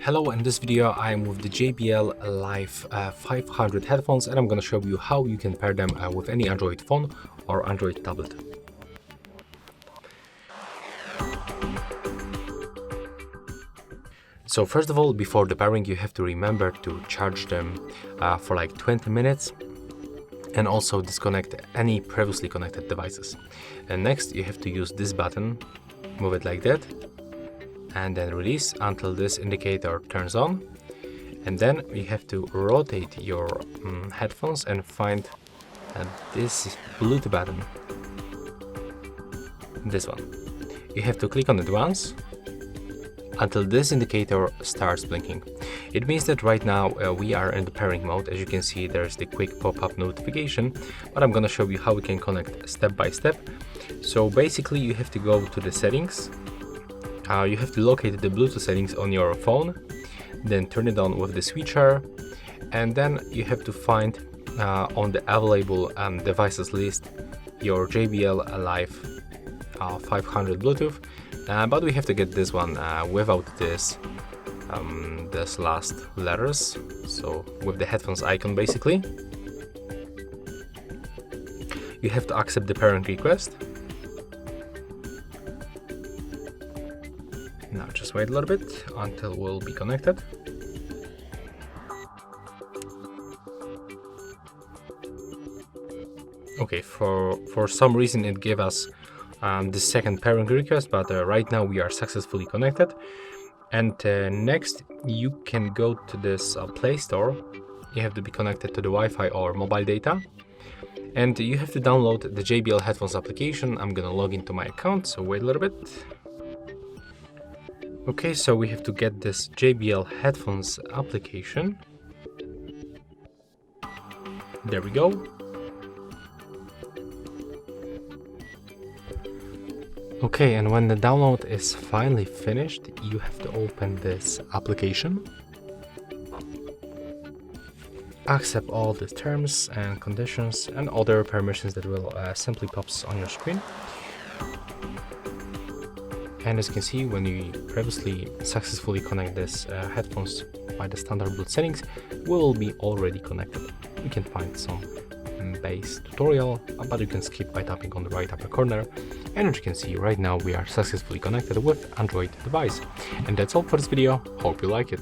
Hello, in this video I am with the JBL Live 500 headphones, and I'm going to show you how you can pair them with any Android phone or Android tablet. So first of all, before the pairing, you have to remember to charge them for like 20 minutes and also disconnect any previously connected devices. And next you have to use this button, move it like that, and then release until this indicator turns on. And then you have to rotate your headphones and find this Bluetooth button, this one. You have to click on it once until this indicator starts blinking. It means that right now we are in the pairing mode. As you can see, there's the quick pop-up notification, but I'm gonna show you how we can connect step by step. So basically you have to go to the settings. You have to locate the Bluetooth settings on your phone, then turn it on with the switcher, and then you have to find on the available devices list your JBL Live 500 Bluetooth, but we have to get this one without this last letters, so with the headphones icon basically. You have to accept the pairing request. Now just wait a little bit until we'll be connected. Okay, for some reason it gave us the second pairing request, but right now we are successfully connected. And next you can go to this Play Store. You have to be connected to the Wi-Fi or mobile data, and you have to download the JBL headphones application. I'm gonna log into my account, so wait a little bit. Okay, so we have to get this JBL headphones application. There we go. Okay, and when the download is finally finished, you have to open this application, accept all the terms and conditions and other permissions that will simply pop on your screen. And as you can see, when you previously successfully connect this headphones by the standard Bluetooth settings, we will be already connected. You can find some base tutorial, but you can skip by tapping on the right upper corner. And as you can see, right now we are successfully connected with Android device. And that's all for this video. Hope you like it.